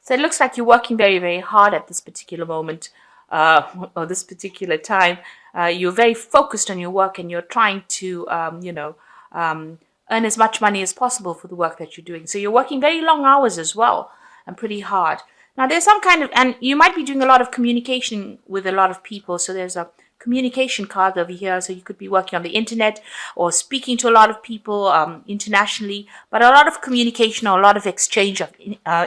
So it looks like you're working very, very hard at this particular moment, or this particular time. You're very focused on your work, and you're trying to, earn as much money as possible for the work that you're doing. So you're working very long hours as well, and pretty hard. Now, there's some kind of, and you might be doing a lot of communication with a lot of people. So there's a communication card over here. So you could be working on the internet or speaking to a lot of people internationally, but a lot of communication or a lot of exchange of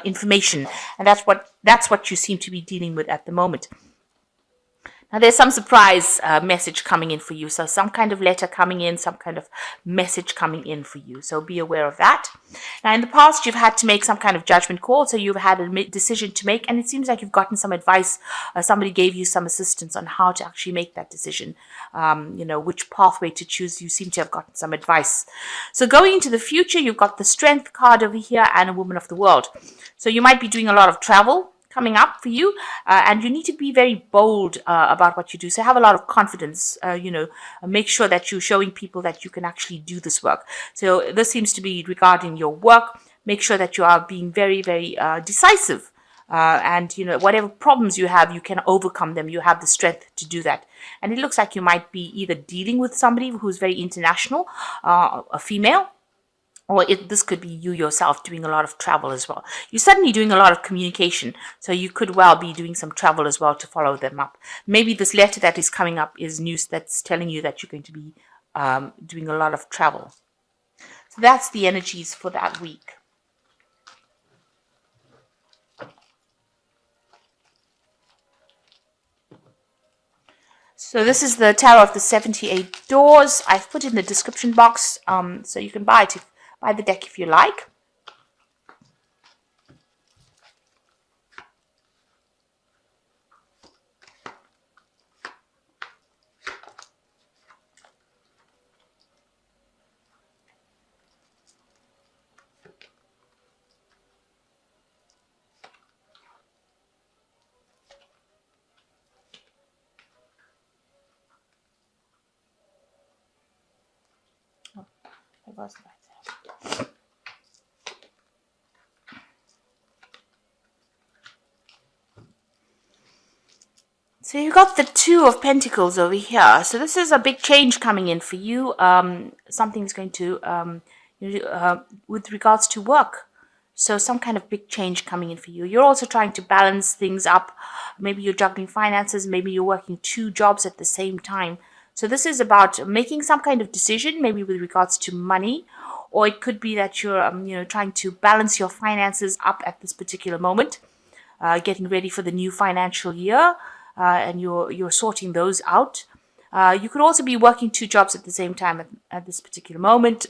information. And that's what you seem to be dealing with at the moment. Now, there's some surprise message coming in for you. So some kind of letter coming in, some kind of message coming in for you. So be aware of that. Now, in the past, you've had to make some kind of judgment call. So you've had a decision to make, and it seems like you've gotten some advice. Somebody gave you some assistance on how to actually make that decision. Which pathway to choose. You seem to have gotten some advice. So going into the future, you've got the Strength card over here and a Woman of the World. So you might be doing a lot of travel coming up for you, and you need to be very bold about what you do. So have a lot of confidence, make sure that you're showing people that you can actually do this work. So this seems to be regarding your work. Make sure that you are being very, very decisive, and whatever problems you have, you can overcome them. You have the strength to do that. And it looks like you might be either dealing with somebody who's very international, a female, or this could be you yourself doing a lot of travel as well. You're suddenly doing a lot of communication, so you could well be doing some travel as well to follow them up. Maybe this letter that is coming up is news that's telling you that you're going to be doing a lot of travel. So that's the energies for that week. So this is the Tarot of the 78 Doors. I've put in the description box, so you can buy the deck if you like. Oh, I was right there. So you got the Two of Pentacles over here. So this is a big change coming in for you. Something's going to, with regards to work. So some kind of big change coming in for you. You're also trying to balance things up. Maybe you're juggling finances. Maybe you're working two jobs at the same time. So this is about making some kind of decision, maybe with regards to money. Or it could be that you're, trying to balance your finances up at this particular moment. Getting ready for the new financial year. And you're sorting those out. You could also be working two jobs at the same time at this particular moment,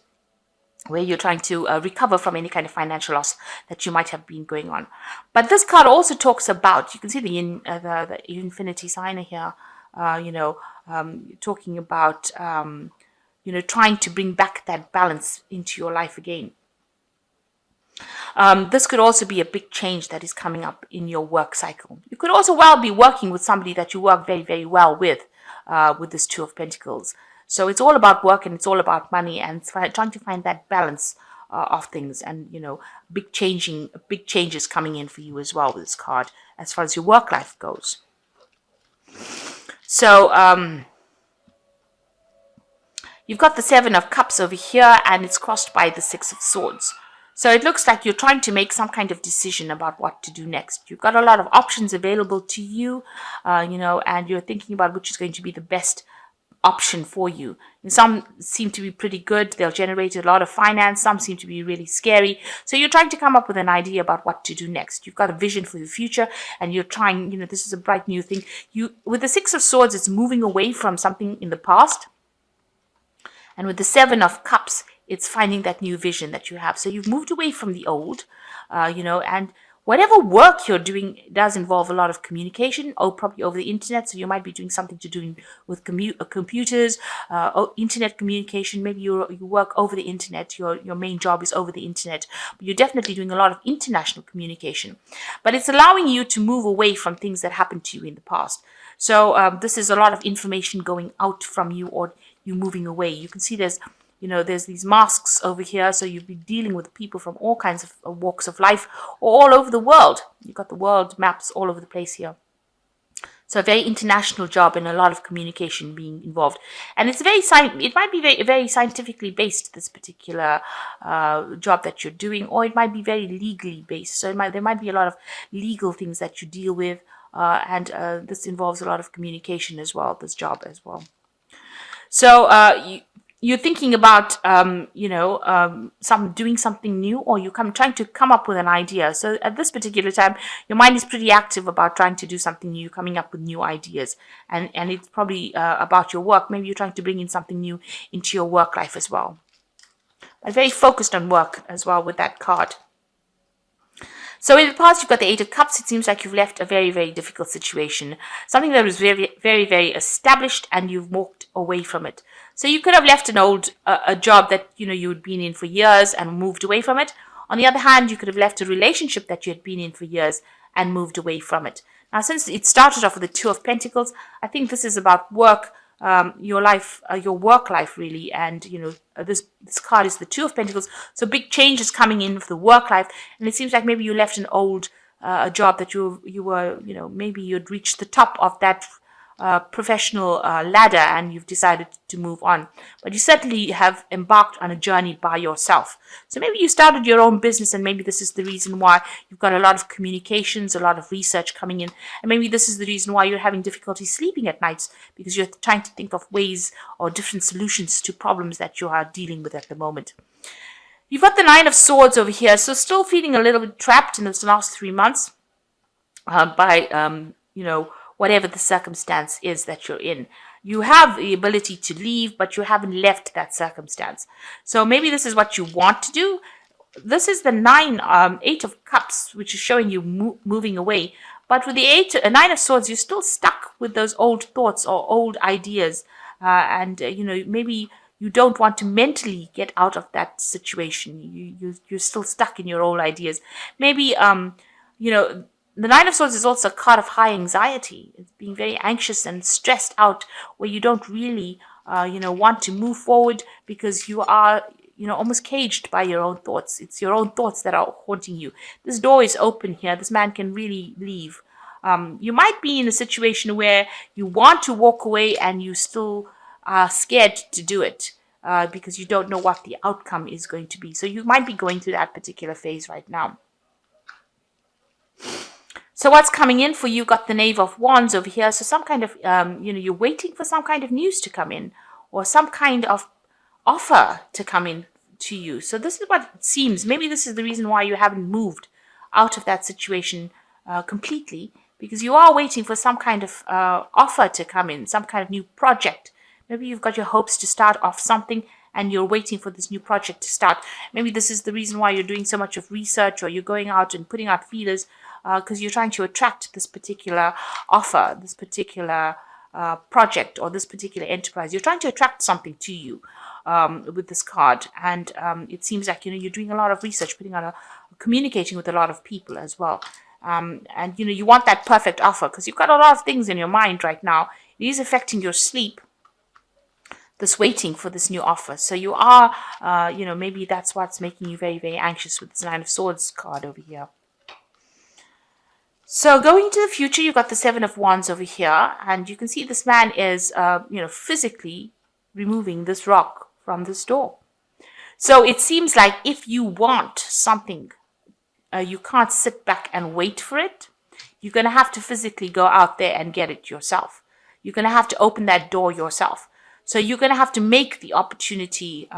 where you're trying to recover from any kind of financial loss that you might have been going on. But this card also talks about, you can see the infinity sign here, talking about, trying to bring back that balance into your life again. This could also be a big change that is coming up in your work cycle. You could also well be working with somebody that you work very, very well with this Two of Pentacles. So it's all about work and it's all about money and trying to find that balance of things. And, big changes coming in for you as well with this card as far as your work life goes. So you've got the Seven of Cups over here, and it's crossed by the Six of Swords. So it looks like you're trying to make some kind of decision about what to do next. You've got a lot of options available to you, and you're thinking about which is going to be the best option for you. And some seem to be pretty good. They'll generate a lot of finance. Some seem to be really scary. So you're trying to come up with an idea about what to do next. You've got a vision for the future, and you're trying, this is a bright new thing. With the Six of Swords, it's moving away from something in the past. And with the Seven of Cups, it's finding that new vision that you have. So you've moved away from the old, and whatever work you're doing does involve a lot of communication, or probably over the internet. So you might be doing something to do with computers, internet communication. Maybe you work over the internet. Your main job is over the internet. But you're definitely doing a lot of international communication. But it's allowing you to move away from things that happened to you in the past. So this is a lot of information going out from you, or you moving away. You can see there's there's these masks over here, so you'll be dealing with people from all kinds of walks of life, all over the world. You've got the world maps all over the place here. So a very international job and a lot of communication being involved. And it's it might be very scientifically based, this particular job that you're doing, or it might be very legally based. So there might be a lot of legal things that you deal with, and this involves a lot of communication as well, this job as well. So you're thinking about, doing something new, or trying to come up with an idea. So at this particular time, your mind is pretty active about trying to do something new, coming up with new ideas. And it's probably about your work. Maybe you're trying to bring in something new into your work life as well. But very focused on work as well with that card. So in the past, you've got the Eight of Cups. It seems like you've left a very, very difficult situation. Something that was very, very, very established, and you've walked away from it. So you could have left a job that, you had been in for years and moved away from it. On the other hand, you could have left a relationship that you had been in for years and moved away from it. Now, since it started off with the Two of Pentacles, I think this is about work, your life, your work life, really. And, this card is the Two of Pentacles. So big changes coming in for the work life. And it seems like maybe you left an old job that you were, maybe you'd reached the top of that professional ladder, and you've decided to move on. But you certainly have embarked on a journey by yourself. So maybe you started your own business, and maybe this is the reason why you've got a lot of communications, a lot of research coming in. And maybe this is the reason why you're having difficulty sleeping at nights, because you're trying to think of ways or different solutions to problems that you are dealing with at the moment. You've got the Nine of Swords over here, so still feeling a little bit trapped in this last 3 months by, whatever the circumstance is that you're in. You have the ability to leave, but you haven't left that circumstance. So maybe this is what you want to do. This is the Eight of Cups, which is showing you moving away. But with the Nine of Swords, you're still stuck with those old thoughts or old ideas. Maybe you don't want to mentally get out of that situation. You're still stuck in your old ideas. Maybe, the Nine of Swords is also a card of high anxiety. It's being very anxious and stressed out, where you don't really, want to move forward because you are, almost caged by your own thoughts. It's your own thoughts that are haunting you. This door is open here. This man can really leave. You might be in a situation where you want to walk away and you still are scared to do it because you don't know what the outcome is going to be. So you might be going through that particular phase right now. So what's coming in for you? Got the Knave of Wands over here. So some kind of, you're waiting for some kind of news to come in, or some kind of offer to come in to you. So this is what it seems. Maybe this is the reason why you haven't moved out of that situation completely, because you are waiting for some kind of offer to come in, some kind of new project. Maybe you've got your hopes to start off something, and you're waiting for this new project to start. Maybe this is the reason why you're doing so much of research, or you're going out and putting out feelers, because you're trying to attract this particular offer, this particular project, or this particular enterprise. You're trying to attract something to you with this card. And it seems like, you're doing a lot of research, communicating with a lot of people as well. And, you want that perfect offer, because you've got a lot of things in your mind right now. It is affecting your sleep, this waiting for this new offer. So you are, maybe that's what's making you very, very anxious with this Nine of Swords card over here. So going into the future, you've got the Seven of Wands over here, and you can see this man is, physically removing this rock from this door. So it seems like if you want something, you can't sit back and wait for it. You're going to have to physically go out there and get it yourself. You're going to have to open that door yourself. So you're going to have to make the opportunity,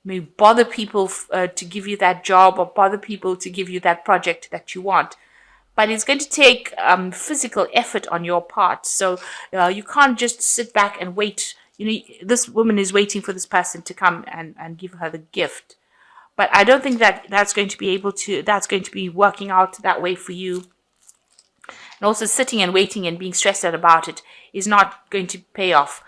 maybe bother people to give you that job, or bother people to give you that project that you want. But it's going to take physical effort on your part. So you can't just sit back and wait. This woman is waiting for this person to come and give her the gift. But I don't think that's going to be working out that way for you. And also sitting and waiting and being stressed out about it is not going to pay off.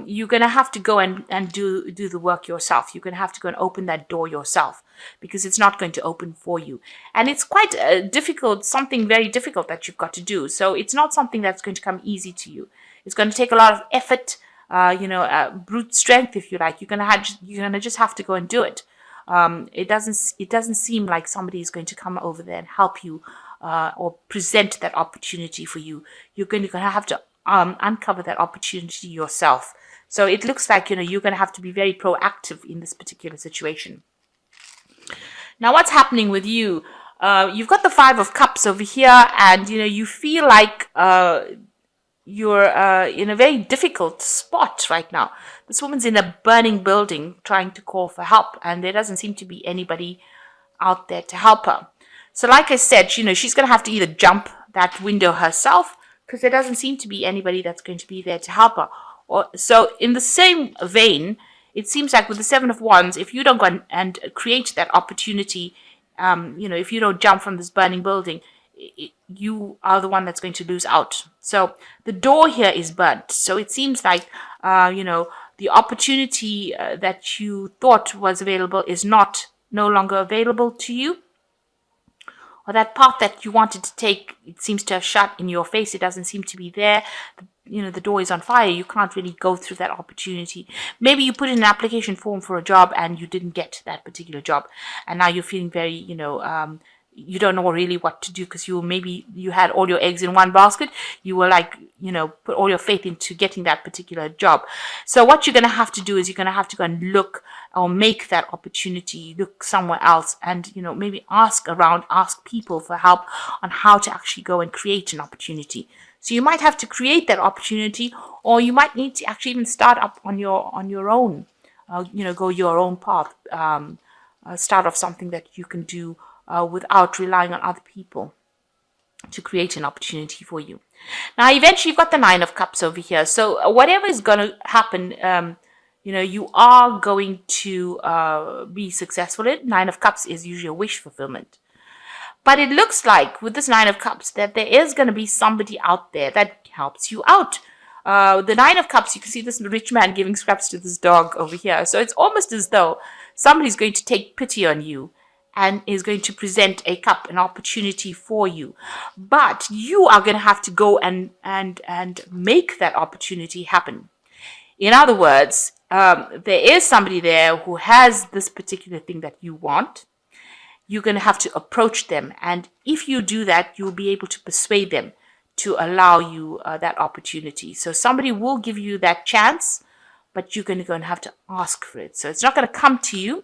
You're going to have to go and do the work yourself. You're going to have to go and open that door yourself, because it's not going to open for you. And it's quite something very difficult that you've got to do. So it's not something that's going to come easy to you. It's going to take a lot of effort. brute strength, if you like. You're gonna just have to go and do it. It doesn't seem like somebody is going to come over there and help you or present that opportunity for you. You're going to have to uncover that opportunity yourself. So it looks like you're going to have to be very proactive in this particular situation. Now, what's happening with you? You've got the Five of Cups over here, and you feel like you're in a very difficult spot right now. This woman's in a burning building trying to call for help, and there doesn't seem to be anybody out there to help her. So like I said, she's going to have to either jump that window herself, because there doesn't seem to be anybody that's going to be there to help her. So in the same vein, it seems like with the Seven of Wands, if you don't go and create that opportunity, if you don't jump from this burning building, you are the one that's going to lose out. So the door here is burnt. So it seems like, the opportunity that you thought was available is no longer available to you. Or that path that you wanted to take, it seems to have shut in your face. It doesn't seem to be there. The door is on fire. You can't really go through that opportunity. Maybe you put in an application form for a job and you didn't get that particular job. And now you're feeling very, you don't know really what to do, because you had all your eggs in one basket. You were like, put all your faith into getting that particular job. So what you're going to have to do is you're going to have to go and look or make that opportunity look somewhere else, and maybe ask people for help on how to actually go and create an opportunity. So you might have to create that opportunity, or you might need to actually even start up on your own, go your own path, start off something that you can do without relying on other people to create an opportunity for you. Now, eventually, you've got the Nine of Cups over here. So whatever is going to happen, you are going to be successful in it. Nine of Cups is usually a wish fulfillment. But it looks like with this Nine of Cups that there is going to be somebody out there that helps you out. The Nine of Cups, you can see this rich man giving scraps to this dog over here. So it's almost as though somebody's going to take pity on you and is going to present a cup, an opportunity for you. But you are going to have to go and make that opportunity happen. In other words, there is somebody there who has this particular thing that you want. You're going to have to approach them. And if you do that, you'll be able to persuade them to allow you that opportunity. So somebody will give you that chance, but you're going to go and have to ask for it. So it's not going to come to you.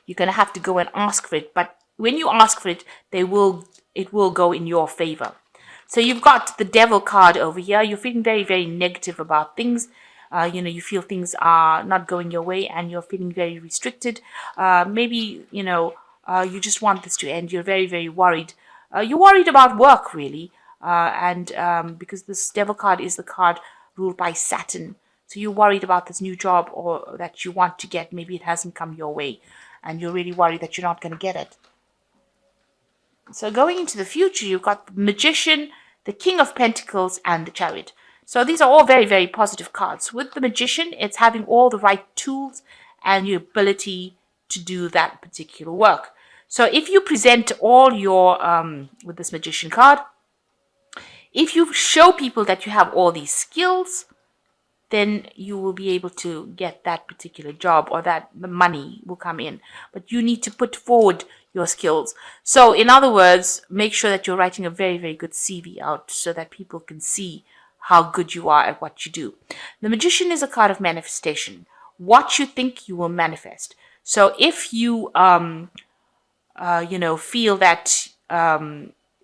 You're going to have to go and ask for it. But when you ask for it, it will go in your favor. So you've got the Devil card over here. You're feeling very, very negative about things. You feel things are not going your way and you're feeling very restricted. Maybe, you just want this to end. You're very, very worried. You're worried about work, really. Because this Devil card is the card ruled by Saturn. So you're worried about this new job or that you want to get. Maybe it hasn't come your way. And you're really worried that you're not going to get it. So going into the future, you've got the Magician, the King of Pentacles, and the Chariot. So these are all very, very positive cards. With the Magician, it's having all the right tools and your ability to do that particular work. So if you present all your, with this Magician card, if you show people that you have all these skills, then you will be able to get that particular job, or that the money will come in. But you need to put forward your skills. So in other words, make sure that you're writing a very, very good CV out so that people can see how good you are at what you do. The Magician is a card of manifestation. What you think, you will manifest. So if you, feel that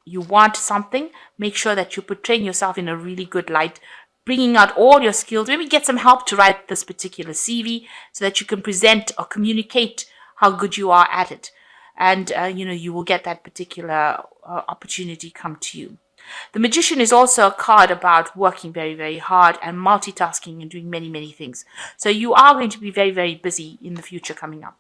you want something, make sure that you're portraying yourself in a really good light, bringing out all your skills. Maybe get some help to write this particular CV so that you can present or communicate how good you are at it. And, you will get that particular opportunity come to you. The Magician is also a card about working very, very hard and multitasking and doing many, many things. So you are going to be very, very busy in the future coming up.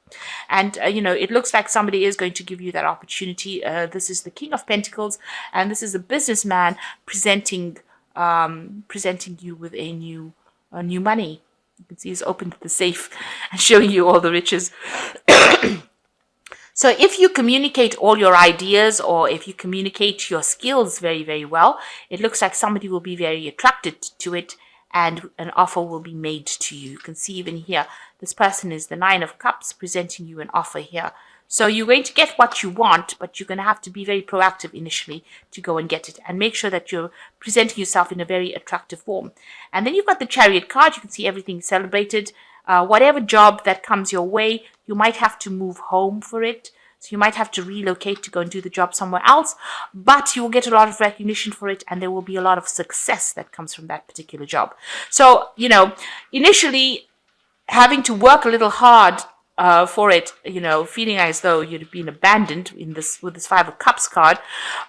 And, it looks like somebody is going to give you that opportunity. This is the King of Pentacles, and this is a businessman presenting you with a new money. You can see he's opened the safe and showing you all the riches. So if you communicate all your ideas, or if you communicate your skills very, very well, it looks like somebody will be very attracted to it, and an offer will be made to you. You can see even here, this person is the Nine of Cups presenting you an offer here. So you're going to get what you want, but you're going to have to be very proactive initially to go and get it, and make sure that you're presenting yourself in a very attractive form. And then you've got the Chariot card. You can see everything celebrated. Whatever job that comes your way, you might have to move home for it. So you might have to relocate to go and do the job somewhere else, but you will get a lot of recognition for it, and there will be a lot of success that comes from that particular job. So, initially having to work a little hard for it, feeling as though you'd been abandoned with this Five of Cups card.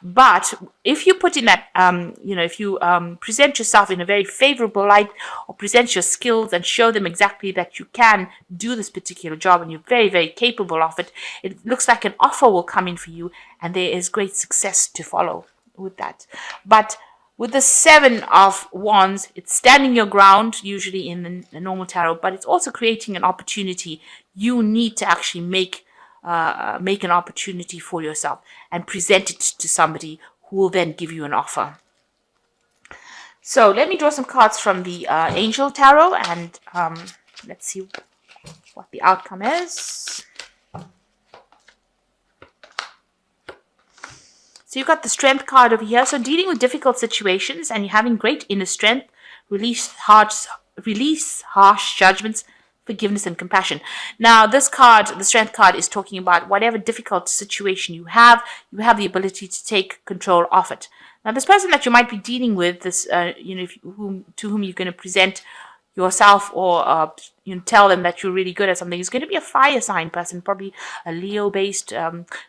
But if you put in that, if you present yourself in a very favorable light, or present your skills and show them exactly that you can do this particular job and you're very, very capable of it, it looks like an offer will come in for you, and there is great success to follow with that. But with the Seven of Wands, it's standing your ground, usually in the normal tarot, but it's also creating an opportunity. You need to actually make an opportunity for yourself and present it to somebody who will then give you an offer. So let me draw some cards from the Angel Tarot, and let's see what the outcome is. So you've got the Strength card over here. So dealing with difficult situations and you're having great inner strength, release harsh judgments, forgiveness and compassion. Now this card, the Strength card, is talking about whatever difficult situation you have the ability to take control of it. Now this person that you might be dealing with, this to whom you're going to present yourself, or tell them that you're really good at something, is going to be a fire sign person, probably a Leo based,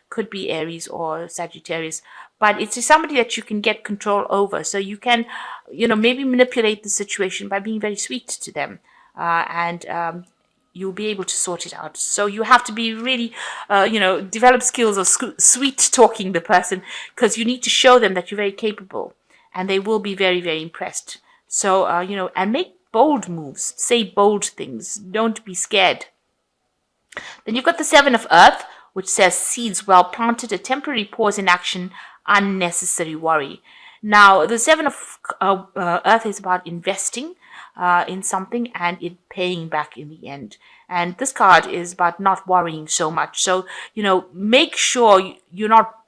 could be Aries or Sagittarius, but it's just somebody that you can get control over. So you can maybe manipulate the situation by being very sweet to them, and you'll be able to sort it out. So you have to be really develop skills of sweet talking the person, because you need to show them that you're very capable, and they will be very, very impressed. So and make bold moves, say bold things, don't be scared. Then you've got the Seven of Earth, which says seeds well planted, a temporary pause in action, unnecessary worry. Now the Seven of Earth is about investing in something and it paying back in the end, and this card is about not worrying so much. So make sure you're not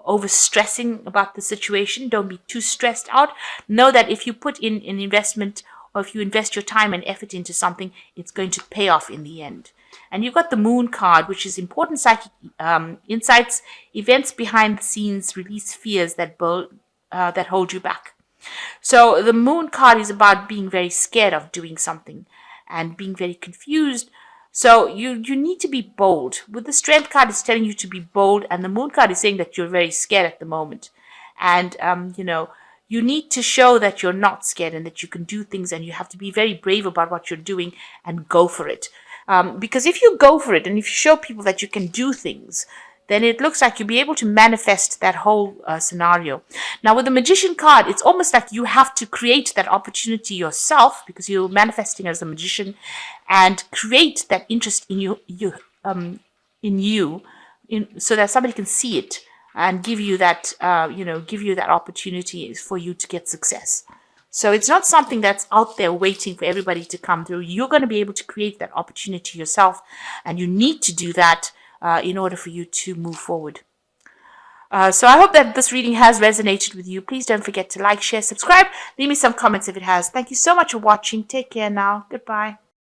over stressing about the situation. Don't be too stressed out. Know that if you put in an investment, or if you invest your time and effort into something, it's going to pay off in the end. And you've got the Moon card, which is important psychic insights, events behind the scenes, release fears that hold you back. So the Moon card is about being very scared of doing something and being very confused. So you need to be bold. With the Strength card, it's telling you to be bold, and the Moon card is saying that you're very scared at the moment. And you need to show that you're not scared and that you can do things, and you have to be very brave about what you're doing and go for it. Because if you go for it and if you show people that you can do things, then it looks like you'll be able to manifest that whole scenario. Now with the Magician card, it's almost like you have to create that opportunity yourself, because you're manifesting as a magician, and create that interest in you, so that somebody can see it and give you that opportunity for you to get success. So it's not something that's out there waiting for everybody to come through. You're going to be able to create that opportunity yourself, and you need to do that in order for you to move forward. So I hope that this reading has resonated with you. Please don't forget to like, share, subscribe. Leave me some comments if it has. Thank you so much for watching. Take care now. Goodbye.